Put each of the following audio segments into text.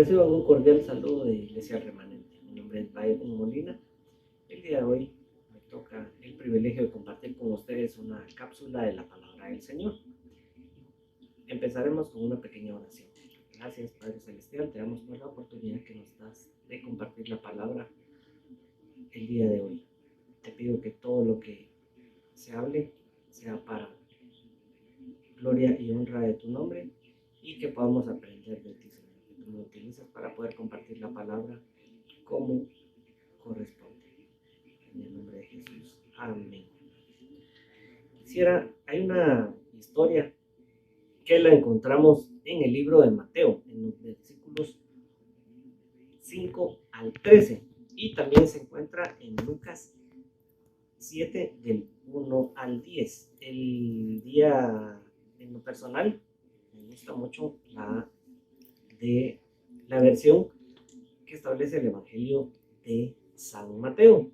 Reciban un cordial saludo de Iglesia Remanente. Mi nombre es Byron Molina. El día de hoy me toca el privilegio de compartir con ustedes una cápsula de la palabra del Señor. Empezaremos con una pequeña oración. Gracias, Padre Celestial, te damos por la oportunidad que nos das de compartir la palabra el día de hoy. Te pido que todo lo que se hable sea para gloria y honra de tu nombre y que podamos aprender de ti, Señor, que tú me utilizas para poder compartir la palabra como corresponde. En el nombre de Jesús. Amén. Hay una historia que la encontramos en el libro de Mateo, en los versículos 5 al 13, y también se encuentra en Lucas 7 del 1 al 10. El día, en lo personal, me gusta mucho la versión que establece el Evangelio de San Mateo.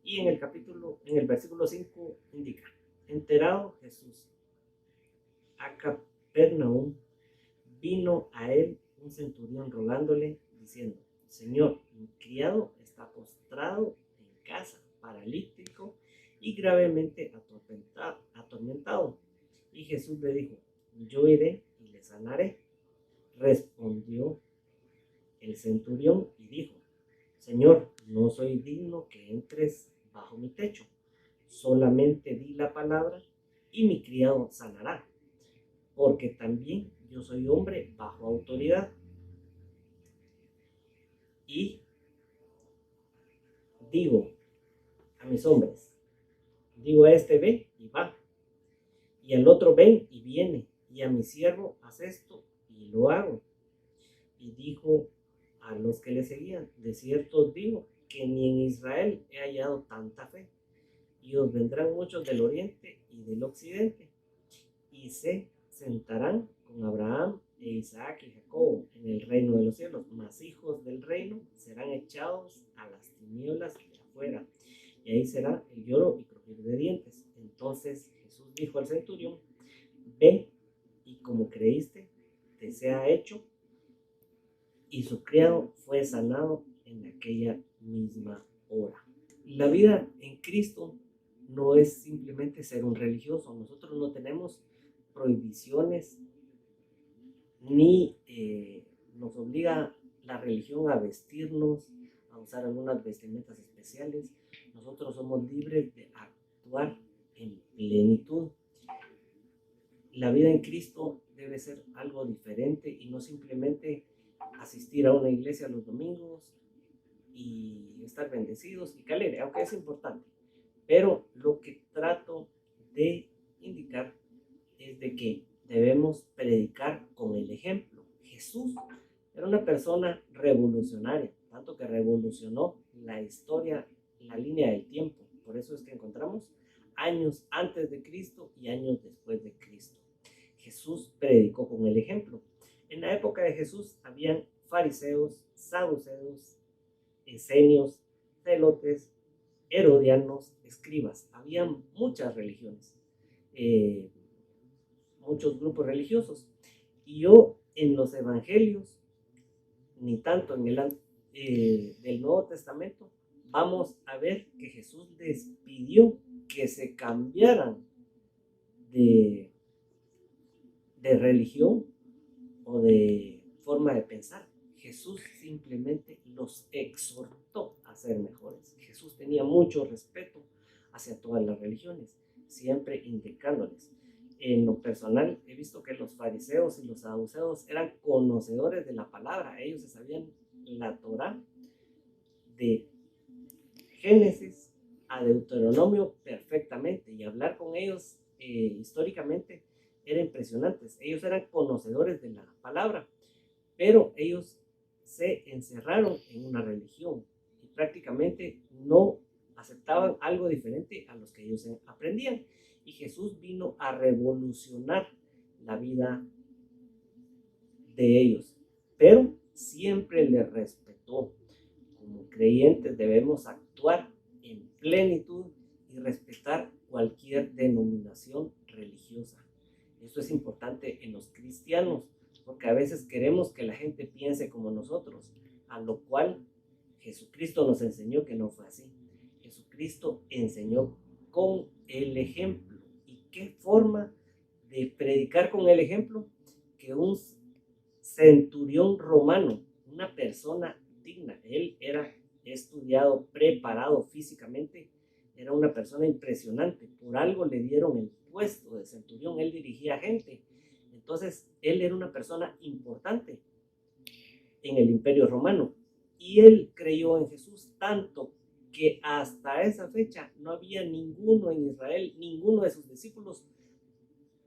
Y en el versículo 5 indica: enterado Jesús a Capernaum, vino a él un centurión rogándole, diciendo: Señor, mi criado está postrado en casa, paralítico y gravemente atormentado. Y Jesús le dijo: yo iré y le sanaré. Respondió el centurión y dijo: Señor, no soy digno que entres bajo mi techo. Solamente di la palabra y mi criado sanará, porque también yo soy hombre bajo autoridad. Y digo a mis hombres, digo a este: ve y va, y al otro: ven y viene, y a mi siervo: haz esto y lo hago. Y dijo a los que le seguían: de cierto os digo que ni en Israel he hallado tanta fe. Y os vendrán muchos del oriente y del occidente, y se sentarán con Abraham e Isaac y Jacob en el reino de los cielos, mas hijos del reino serán echados a las tinieblas de afuera, y ahí será el lloro y crujir de dientes. Entonces Jesús dijo al centurión: ve, y como creíste, te sea hecho. Y su criado fue sanado en aquella misma hora. La vida en Cristo no es simplemente ser un religioso. Nosotros no tenemos prohibiciones ni nos obliga la religión a vestirnos, a usar algunas vestimentas especiales. Nosotros somos libres de actuar en plenitud. La vida en Cristo debe ser algo diferente y no simplemente asistir a una iglesia los domingos y estar bendecidos y que alegre, aunque es importante. Pero lo que trato de indicar es de que debemos predicar con el ejemplo. Jesús era una persona revolucionaria, tanto que revolucionó la historia, la línea del tiempo. Por eso es que encontramos años antes de Cristo y años después de Cristo. Jesús predicó con el ejemplo. En la época de Jesús habían fariseos, saduceos, esenios, celotes, herodianos, escribas. Habían muchas religiones, muchos grupos religiosos. Y yo en los evangelios, ni tanto en del Nuevo Testamento, vamos a ver que Jesús les pidió que se cambiaran de religión o de forma de pensar. Jesús simplemente los exhortó a ser mejores. Jesús tenía mucho respeto hacia todas las religiones, siempre indicándoles. En lo personal, he visto que los fariseos y los saduceos eran conocedores de la palabra. Ellos se sabían la Torá de Génesis a Deuteronomio perfectamente, y hablar con ellos históricamente era impresionante. Ellos eran conocedores de la palabra, pero ellos se encerraron en una religión y prácticamente no aceptaban algo diferente a los que ellos aprendían. Y Jesús vino a revolucionar la vida de ellos, pero siempre les respetó. Como creyentes debemos actuar en plenitud y respetar cualquier denominación religiosa. Esto es importante en los cristianos, porque porque a veces queremos que la gente piense como nosotros, a lo cual Jesucristo nos enseñó que no fue así. Jesucristo enseñó con el ejemplo. ¿Y qué forma de predicar con el ejemplo? Que un centurión romano, una persona digna, él era estudiado, preparado físicamente, era una persona impresionante, por algo le dieron el puesto de centurión, él dirigía gente, entonces él era una persona importante en el Imperio Romano y él creyó en Jesús tanto que hasta esa fecha no había ninguno en Israel, ninguno de sus discípulos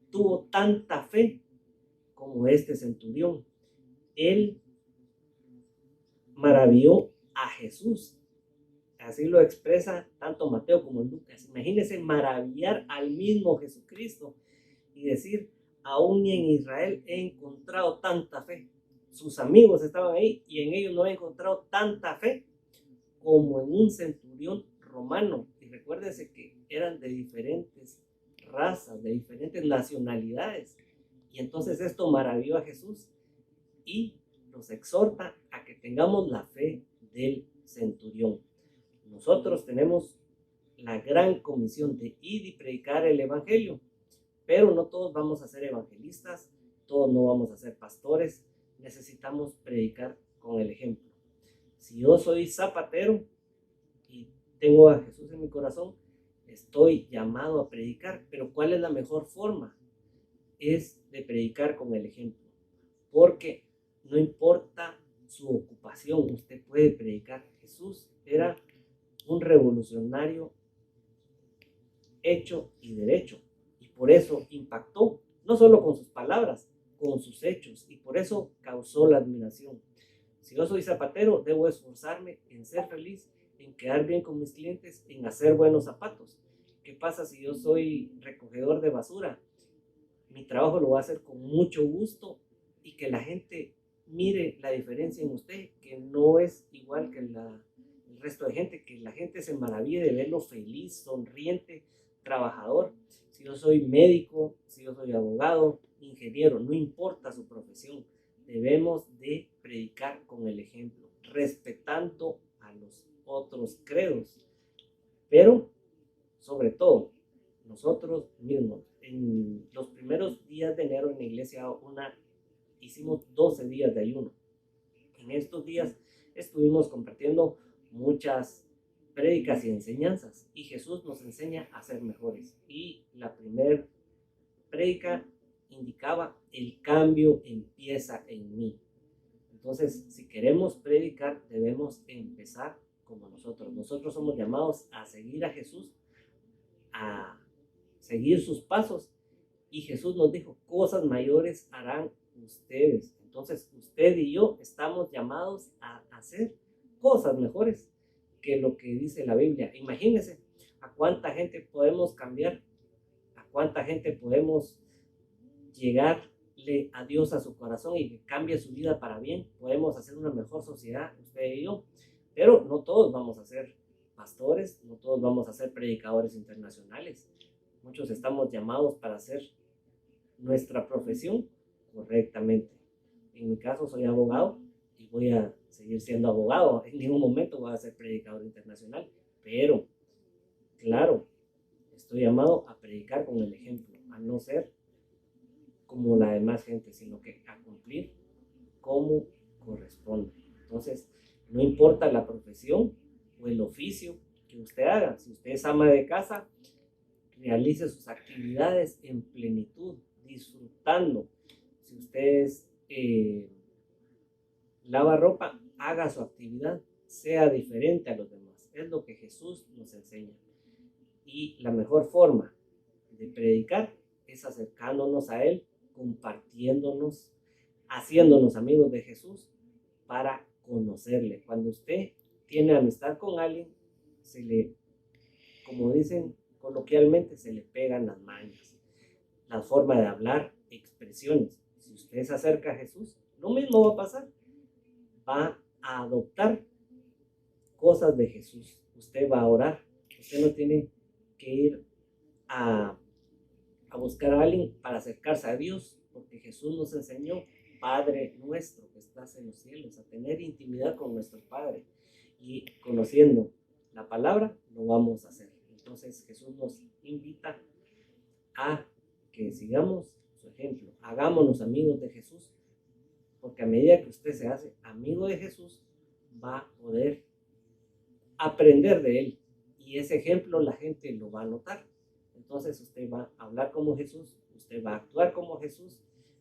tuvo tanta fe como este centurión. Él maravilló a Jesús. Así lo expresa tanto Mateo como Lucas. Imagínense maravillar al mismo Jesucristo y decir, aún ni en Israel he encontrado tanta fe. Sus amigos estaban ahí y en ellos no he encontrado tanta fe como en un centurión romano. Y recuérdense que eran de diferentes razas, de diferentes nacionalidades. Y entonces esto maravilló a Jesús y nos exhorta a que tengamos la fe del centurión. Nosotros tenemos la gran comisión de ir y predicar el evangelio, pero no todos vamos a ser evangelistas, todos no vamos a ser pastores, necesitamos predicar con el ejemplo. Si yo soy zapatero y tengo a Jesús en mi corazón, estoy llamado a predicar, pero ¿cuál es la mejor forma? Es de predicar con el ejemplo, porque no importa su ocupación, usted puede predicar. Jesús era un revolucionario hecho y derecho, y por eso impactó, no solo con sus palabras, con sus hechos, y por eso causó la admiración. Si yo soy zapatero, debo esforzarme en ser feliz, en quedar bien con mis clientes, en hacer buenos zapatos. ¿Qué pasa si yo soy recogedor de basura? Mi trabajo lo voy a hacer con mucho gusto y que la gente mire la diferencia en usted, que no es igual que el resto de gente, que la gente se maraville de verlo feliz, sonriente, trabajador. Si yo soy médico, si yo soy abogado, ingeniero, no importa su profesión, debemos de predicar con el ejemplo, respetando a los otros credos, pero sobre todo nosotros mismos. En los primeros días de enero en la iglesia hicimos 12 días de ayuno. En estos días estuvimos compartiendo muchas prédicas y enseñanzas y Jesús nos enseña a ser mejores. Y la primera prédica indicaba: el cambio empieza en mí. Entonces, si queremos predicar, debemos empezar como nosotros. Nosotros somos llamados a seguir a Jesús, a seguir sus pasos, y Jesús nos dijo: cosas mayores harán ustedes. Entonces usted y yo estamos llamados a hacer cosas mejores que lo que dice la Biblia. Imagínense a cuánta gente podemos cambiar, a cuánta gente podemos llegarle a Dios a su corazón y que cambie su vida para bien. Podemos hacer una mejor sociedad, usted y yo, pero no todos vamos a ser pastores, no todos vamos a ser predicadores internacionales. Muchos estamos llamados para hacer nuestra profesión correctamente. En mi caso soy abogado y voy a seguir siendo abogado. En ningún momento voy a ser predicador internacional, pero claro, estoy llamado a predicar con el ejemplo, a no ser como la demás gente, sino que a cumplir como corresponde. Entonces, no importa la profesión o el oficio que usted haga. Si usted es ama de casa, realice sus actividades en plenitud, disfrutando. Si usted lava ropa, haga su actividad, sea diferente a los demás. Es lo que Jesús nos enseña. Y la mejor forma de predicar es acercándonos a Él, compartiéndonos, haciéndonos amigos de Jesús para conocerle. Cuando usted tiene amistad con alguien, como dicen coloquialmente, se le pegan las mañas, la forma de hablar, expresiones. Si usted se acerca a Jesús, lo mismo va a pasar. Va a adoptar cosas de Jesús. Usted va a orar. Usted no tiene que ir a buscar a alguien para acercarse a Dios, porque Jesús nos enseñó Padre nuestro que estás en los cielos, a tener intimidad con nuestro Padre. Y conociendo la palabra, lo vamos a hacer. Entonces Jesús nos invita a que sigamos su ejemplo, hagámonos amigos de Jesús, porque a medida que usted se hace amigo de Jesús, va a poder aprender de él, y ese ejemplo la gente lo va a notar. Entonces usted va a hablar como Jesús, usted va a actuar como Jesús,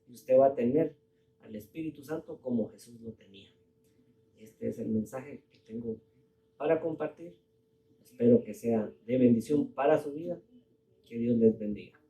y usted va a tener al Espíritu Santo como Jesús lo tenía. Este es el mensaje que tengo para compartir. Espero que sea de bendición para su vida. Que Dios les bendiga.